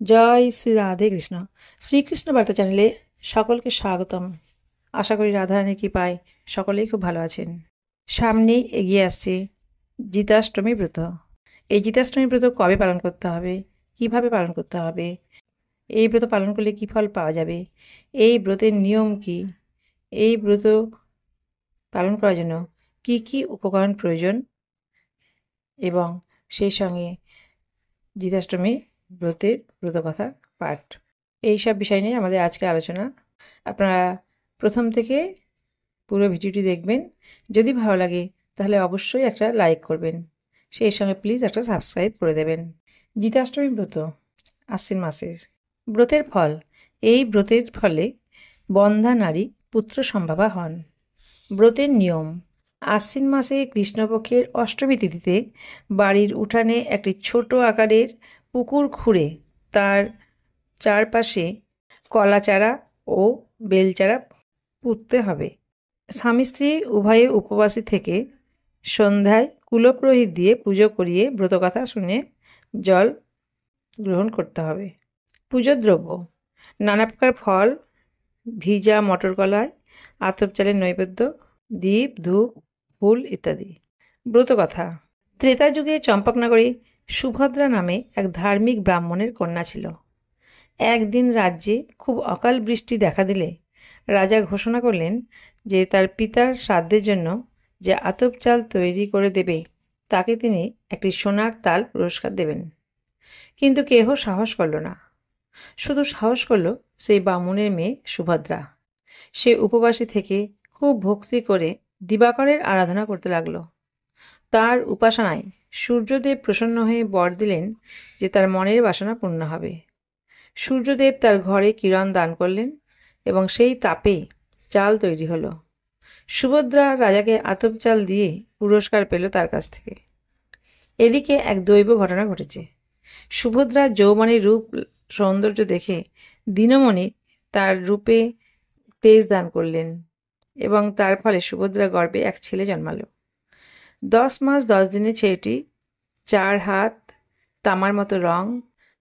জয় শ্রী রাধে কৃষ্ণ। শ্রীকৃষ্ণ বার্তা চ্যানেলে সকলকে স্বাগতম। আশা করি রাধারানীর কৃপায় সকলেই খুব ভালো আছেন। সামনেই এগিয়ে আসছে জিতাষ্টমী ব্রত। এই জিতাষ্টমী ব্রত কবে পালন করতে হবে, কিভাবে পালন করতে হবে, এই ব্রত পালন করলে কী ফল পাওয়া যাবে, এই ব্রতের নিয়ম কি, এই ব্রত পালন করার জন্য কি কি উপকরণ প্রয়োজন এবং সেই সঙ্গে জিতাষ্টমী ব্রতের ব্রতকথা পাঠ, এই সব বিষয় নিয়ে আমাদের আজকে আলোচনা। আপনারা প্রথম থেকে পুরো ভিডিওটি দেখবেন। যদি ভালো লাগে তাহলে অবশ্যই একটা লাইক করবেন, সেই সঙ্গে প্লিজ একটা সাবস্ক্রাইব করে দেবেন। জিতাষ্টমী ব্রত আশ্বিন মাসের ব্রতের ফল। এই ব্রতের ফলে বন্ধা নারী পুত্র সম্ভবা হন। ব্রতের নিয়ম: আশ্বিন মাসে কৃষ্ণপক্ষের অষ্টমী তিথিতে বাড়ির উঠানে একটি ছোট আকারের পুকুর খুঁড়ে তার চারপাশে কলাচারা ও বেলচারা পুঁততে হবে। স্বামী স্ত্রী উভয়ে উপবাসী থেকে সন্ধ্যায় কুলপুরোহিত দিয়ে পুজো করিয়ে ব্রতকথা শুনে জল গ্রহণ করতে হবে। পুজোর দ্রব্য: নানা প্রকার ফল, ভিজা মটর কলাই, আতপ চালের নৈবেদ্য, দীপ, ধূপ, ফুল ইত্যাদি। ব্রতকথা: ত্রেতা যুগে চম্পকনগরে সুভদ্রা নামে এক ধার্মিক ব্রাহ্মণের কন্যা ছিল। একদিন রাজ্যে খুব অকাল বৃষ্টি দেখা দিলে রাজা ঘোষণা করলেন যে তার পিতার শ্রাদ্ধের জন্য যে আতপ চাল তৈরি করে দেবে তাকে তিনি একটি সোনার তাল পুরস্কার দেবেন। কিন্তু কেহ সাহস করল না। শুধু সাহস করল সেই ব্রাহ্মণের মেয়ে সুভদ্রা। সে উপবাসী থেকে খুব ভক্তি করে দিবাকরের আরাধনা করতে লাগল। তার উপাসনায় সূর্যদেব প্রসন্ন হয়ে বর দিলেন যে তার মনের বাসনা পূর্ণ হবে। সূর্যদেব তার ঘরে কিরণ দান করলেন এবং সেই তাপে চাল তৈরি হলো। সুভদ্রা রাজাকে আতপ চাল দিয়ে পুরস্কার পেল তার কাছ থেকে। এদিকে এক দৈব ঘটনা ঘটেছে। সুভদ্রার যৌবনের রূপ সৌন্দর্য দেখে দিনমণি তার রূপে তেজ দান করলেন এবং তার ফলে সুভদ্রা গর্ভে এক ছেলে জন্মালো। 10 মাস 10 দিনে ছেলেটি 4 হাত, তামার মতো রং,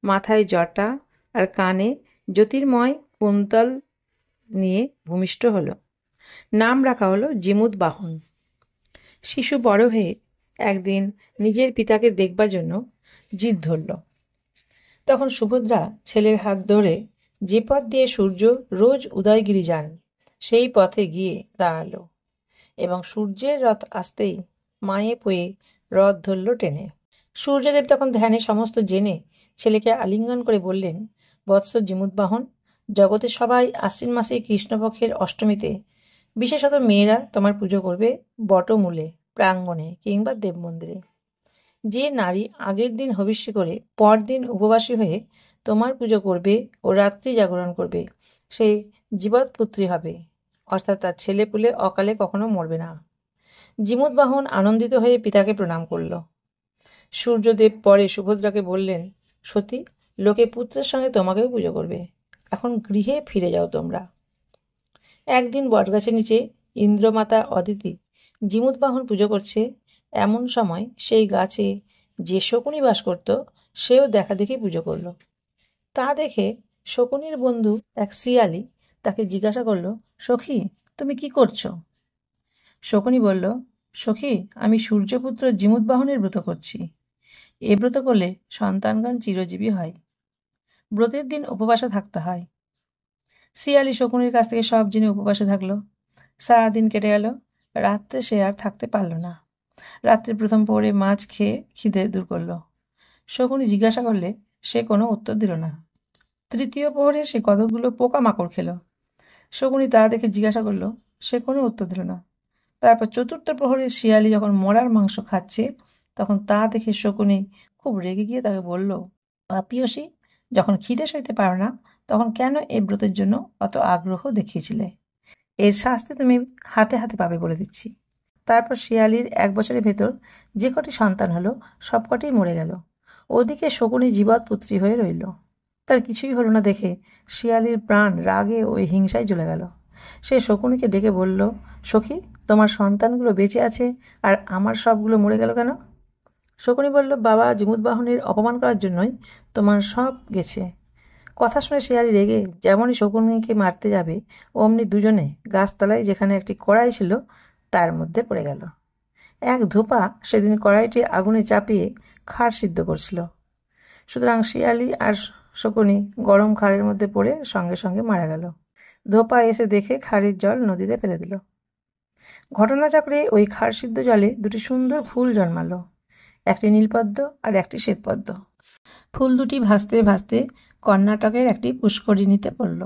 মাথায় জটা আর কানে জ্যোতির্ময় কুন্তল নিয়ে ভূমিষ্ঠ হলো। নাম রাখা হলো জিমুত বাহন। শিশু বড় হয়ে একদিন নিজের পিতাকে দেখবার জন্য জিদ ধরল। তখন সুভদ্রা ছেলের হাত ধরে যে পথ দিয়ে সূর্য রোজ উদয়গিরি যান সেই পথে গিয়ে দাঁড়ালো এবং সূর্যের রথ আসতেই মায়ে পয়ে রথ ধরল টেনে। সূর্যদেব তখন ধ্যানে সমস্ত জেনে ছেলেকে আলিঙ্গন করে বললেন, বৎস জিমুতবাহন, জগতে সবাই আশ্বিন মাসে কৃষ্ণপক্ষের অষ্টমীতে, বিশেষত মেয়েরা তোমার পুজো করবে বটমূলে, প্রাঙ্গণে কিংবা দেব মন্দিরে। যে নারী আগের দিন হবিষ্যি করে পরদিন উপবাসী হয়ে তোমার পুজো করবে ও রাত্রি জাগরণ করবে সে জীবৎপুত্রী হবে, অর্থাৎ তার ছেলে পুলে অকালে কখনো মরবে না। জিমুতবাহন আনন্দিত হয়ে পিতাকে প্রণাম করল। সূর্যদেব পরে সুভদ্রাকে বললেন, সতী, লোকে পুত্রের সঙ্গে তোমাকেও পুজো করবে, এখন গৃহে ফিরে যাও তোমরা। একদিন বটগাছের নিচে ইন্দ্রমাতা অদিতি জিমুতবাহন পুজো করছে। এমন সময় সেই গাছে যে শকুনি বাস করত সেও দেখা দেখি পুজো করল। তা দেখে শকুনির বন্ধু এক শিয়ালি তাকে জিজ্ঞাসা করল, সখী, তুমি কি করছো? শকুনি বলল, সখী, আমি সূর্যপুত্র জিমুতবাহনের ব্রত করছি। এ ব্রত করলে সন্তানগণ চিরজীবী হয়। ব্রতের দিন উপবাসে থাকতে হয়। শিয়ালি শকুনির কাছ থেকে সব জেনে উপবাসে থাকলো। সারাদিন কেটে গেল। রাত্রে সে আর থাকতে পারল না। রাত্রে প্রথম প্রহরে মাছ খেয়ে খিদে দূর করল। শকুনি জিজ্ঞাসা করলে সে কোনো উত্তর দিল না। তৃতীয় প্রহরে সে কতগুলো পোকামাকড় খেল। শকুনি তা দেখে জিজ্ঞাসা করলো, সে কোনো উত্তর দিল না। তারপর চতুর্থ প্রহরে শিয়ালি যখন মরার মাংস খাচ্ছে তখন তা দেখে শকুনি খুব রেগে গিয়ে তাকে বলল, পাপিয়সী, যখন খিদে সইতে পারো না তখন কেন এই ব্রতের জন্য অত আগ্রহ দেখিয়েছিলে? এর শাস্তি তুমি হাতে হাতে পাবে বলে দিচ্ছি। তারপর শিয়ালির 1 বছরের ভেতর যে কটি সন্তান হলো সবকটি মরে গেল। ওদিকে শকুনি জীবৎপুত্রী হয়ে রইল। তার কিছুই হলো না দেখে শিয়ালির প্রাণ রাগে ওই হিংসায় জ্বলে গেল। সে শকুনিকে ডেকে বলল, সখী, তোমার সন্তানগুলো বেঁচে আছে আর আমার সবগুলো মরে গেল কেন? শকুনি বলল, বাবা জিমুতবাহনের অপমান করার জন্যই তোমার সব গেছে, কথা শুনে শিয়ালি রেগে যেমনই শকুনিকে মারতে যাবে অমনি দুজনে গাছতলায় যেখানে একটি কড়াই ছিল তার মধ্যে পড়ে গেল। এক ধোপা সেদিন কড়াইটি আগুনে চাপিয়ে খাড় সিদ্ধ করছিল। সুতরাং শিয়ালি আর শকুনি গরম খাড়ের মধ্যে পড়ে সঙ্গে সঙ্গে মারা গেল। ধোপা এসে দেখে খাড়ির জল নদীতে ফেলে দিল। ঘটনাচক্রে ওই খাড় সিদ্ধ জলে দুটি সুন্দর ফুল জন্মালো, একটি নীলপদ্ম আর একটি শ্বেতপদ্ম। ফুল দুটি ভাসতে ভাসতে কর্ণাটকের একটি পুষ্করিণীতে পড়ল।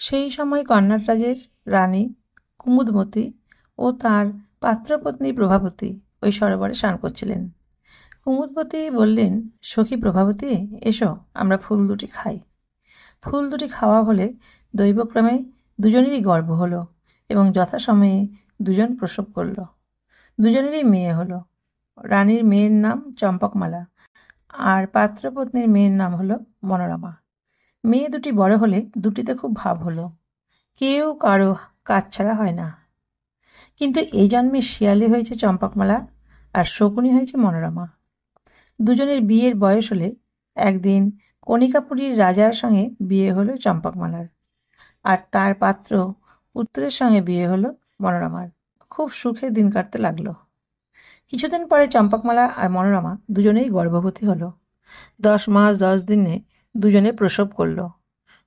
সেই সময় কর্ণাট রাজের রানী কুমুদমতি ও তার পাত্রপত্নী প্রভাবতী ওই সরোবরে স্নান করছিলেন। কুমুদবতী বললেন, সখী প্রভাবতী, এসো আমরা ফুল দুটি খাই। ফুল দুটি খাওয়া হলে দৈবক্রমে দুজনেরই গর্ভ হলো এবং যথাসময়ে দুজন প্রসব করল। দুজনেরই মেয়ে হলো। রানীর মেয়ের নাম চম্পকমালা আর পাত্রপত্নীর মেয়ের নাম হলো মনোরমা। মেয়ে দুটি বড় হলে দুটিতে খুব ভাব হলো। কেউ কারো কাজ ছাড়া হয় না। কিন্তু এই জন্মে শিয়ালি হয়েছে চম্পকমালা আর শকুনি হয়েছে মনোরমা। দুজনের বিয়ের বয়স হলে একদিন কণিকাপুরীর রাজার সঙ্গে বিয়ে হলো চম্পকমালার, আর তার পাত্র পুত্রের সঙ্গে বিয়ে হলো মনোরমার। খুব সুখে দিন কাটতে লাগলো। কিছুদিন পরে চম্পকমালা আর মনোরমা দুজনেই গর্ভবতী হলো। 10 মাস 10 দিনে দুজনে প্রসব করলো।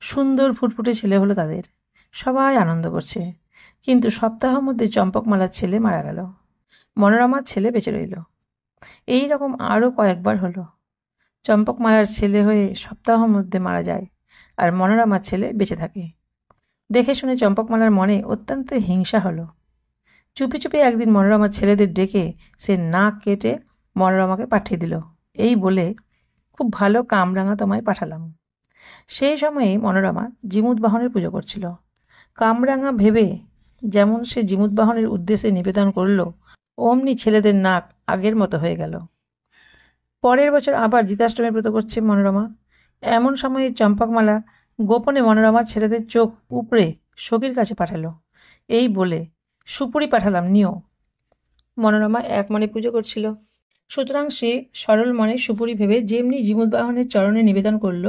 সুন্দর ফুটফুটে ছেলে হলো তাদের। সবাই আনন্দ করছে। কিন্তু সপ্তাহের মধ্যে চম্পকমালার ছেলে মারা গেল, মনোরমার ছেলে বেঁচে রইল। এই রকম আরও কয়েকবার হলো। চম্পকমালার ছেলে হয়ে সপ্তাহের মধ্যে মারা যায় আর মনোরমার ছেলে বেঁচে থাকে। দেখে শুনে চম্পকমালার মনে অত্যন্ত হিংসা হলো। চুপি চুপি একদিন মনোরমার ছেলেদের ডেকে সে নাক কেটে মনোরমাকে পাঠিয়ে দিল। এই বলে, খুব ভালো কামরাঙা তোমায় পাঠালাম। সেই সময়ে মনোরমা জিমুত বাহনের পুজো করছিল। কামরাঙা ভেবে যেমন সে জিমুত বাহনের উদ্দেশ্যে নিবেদন করল, অমনি ছেলেদের নাক আগের মতো হয়ে গেল। পরের বছর আবার জিতাষ্টমী ব্রত করছে মনোরমা। এমন সময়ে চম্পকমালা গোপনে মনোরমার ছেলেদের চোখ উপড়ে সখীর কাছে পাঠালো। এই বলে, সুপুরি পাঠালাম, নিও। মনোরমা এক মনে পুজো করছিল। সুতরাং সে সরল মনে সুপুরি ভেবে যেমনি জিমুত বাহনের চরণে নিবেদন করল,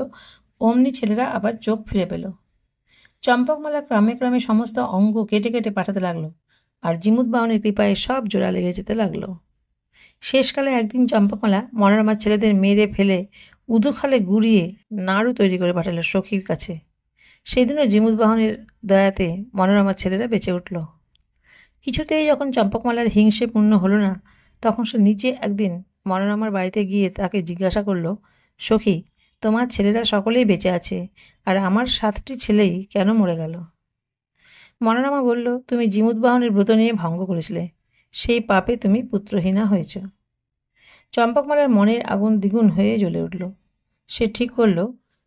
অমনি ছেলেরা আবার চোখ ফিরে পেল। চম্পকমালা ক্রমে ক্রমে সমস্ত অঙ্গ কেটে কেটে পাঠাতে লাগলো, আর জিমুত বাহনের কৃপায় সব জোড়া লেগে যেতে লাগলো। শেষকালে একদিন চম্পকমালা মনোরমার ছেলেদের মেরে ফেলে উদুখালে গুড়িয়ে নাড়ু তৈরি করে পাঠালো সখীর কাছে। সেদিনও জিমুত বাহনের দয়াতে মনোরমার ছেলেরা বেঁচে উঠল। কিছুতেই যখন চম্পকমালার হিংসে পূর্ণ হলো না, তখন সে নিচে একদিন মনোরমার বাড়িতে গিয়ে তাকে জিজ্ঞাসা করল, সখী, তোমার ছেলেরা সকলেই বেঁচে আছে, আর আমার 7টি ছেলেই কেন মরে গেল? মনোরমা বলল, তুমি জিমুত বাহনের ব্রত নিয়ে ভঙ্গ করেছিলে, সেই পাপে তুমি পুত্রহীনা হয়েছ। চম্পকমালার মনের আগুন দ্বিগুণ হয়ে জ্বলে উঠল। সে ঠিক করল,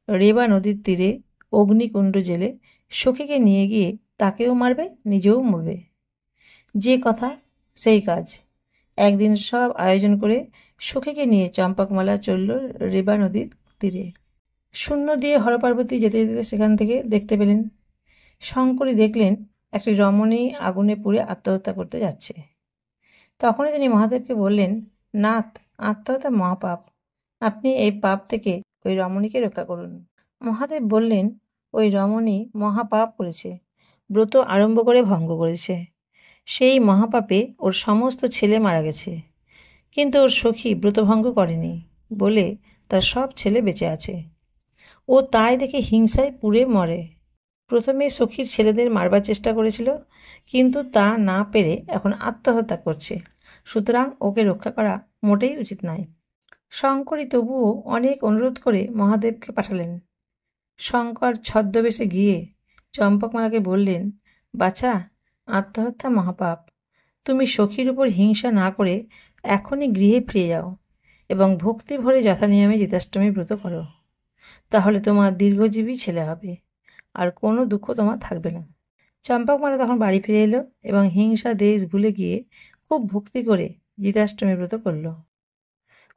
রেবা নদীর তীরে অগ্নিকুণ্ড জেলে সখীকে নিয়ে গিয়ে তাকেও মারবে, নিজেও মরবে। যে কথা সেই কাজ। একদিন সব আয়োজন করে সখীকে নিয়ে চম্পকমালা চলল রেবা নদীর তীরে। শূন্য দিয়ে হরপার্বতী যেতে যেতে সেখান থেকে দেখতে পেলেন, শঙ্করী দেখলেন একটি রমণী আগুনে পুড়ে আত্মহত্যা করতে যাচ্ছে। তখনই তিনি মহাদেবকে বললেন, নাথ, আত্মহত্যা মহাপাপ, আপনি এই পাপ থেকে ওই রমণীকে রক্ষা করুন। মহাদেব বললেন, ওই রমণী মহাপাপ করেছে, ব্রত আরম্ভ করে ভঙ্গ করেছে। সেই মহাপাপে ওর সমস্ত ছেলে মারা গেছে, কিন্তু ওর সখী ব্রতভঙ্গ করেনি বলে তার সব ছেলে বেঁচে আছে। ও তাই দেখে হিংসায় পুড়ে মরে। প্রথমে সখীর ছেলেদের মারবার চেষ্টা করেছিল, কিন্তু তা না পেরে এখন আত্মহত্যা করছে। সুতরাং ওকে রক্ষা করা মোটেই উচিত নয়। শঙ্করী তবুও অনেক অনুরোধ করে মহাদেবকে পাঠালেন। শঙ্কর ছদ্মবেশে গিয়ে চম্পকমালাকে বললেন, বাছা, আত্মহত্যা মহাপাপ। তুমি সখীর উপর হিংসা না করে এখনই গৃহে ফিরে যাও এবং ভক্তি ভরে যথানিয়মে জিতাষ্টমী ব্রত করো। তাহলে তোমার দীর্ঘজীবী ছেলে হবে, আর কোনো দুঃখ তোমার থাকবে না। চম্পকমালা তখন বাড়ি ফিরে এলো এবং হিংসা দেশ ভুলে গিয়ে খুব ভক্তি করে জিতাষ্টমী ব্রত করল।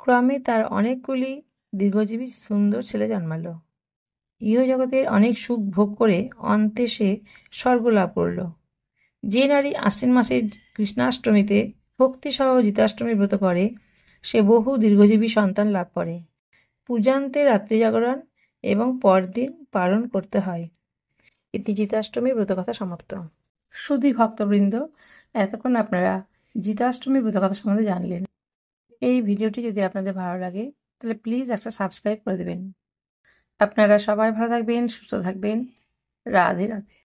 ক্রমে তার অনেকগুলি দীর্ঘজীবী সুন্দর ছেলে জন্মালো। ইহজগতের অনেক সুখ ভোগ করে অন্তে সে স্বর্গ লাভ করল। যে নারী আশ্বিন মাসের কৃষ্ণাষ্টমীতে ভক্তিসহ জিতাষ্টমী ব্রত করে, সে বহু দীর্ঘজীবী সন্তান লাভ করে। পূজান্তে রাত্রি জাগরণ এবং পরদিন পালন করতে হয়। এটি জিতাষ্টমীর ব্রতকথা সমাপ্ত। সুধী ভক্তবৃন্দ, এতক্ষণ আপনারা জিতাষ্টমীর ব্রতকথা সম্বন্ধে জানলেন। এই ভিডিওটি যদি আপনাদের ভালো লাগে তাহলে প্লিজ একটা সাবস্ক্রাইব করে দেবেন। আপনারা সবাই ভালো থাকবেন, সুস্থ থাকবেন। রাধে রাধে।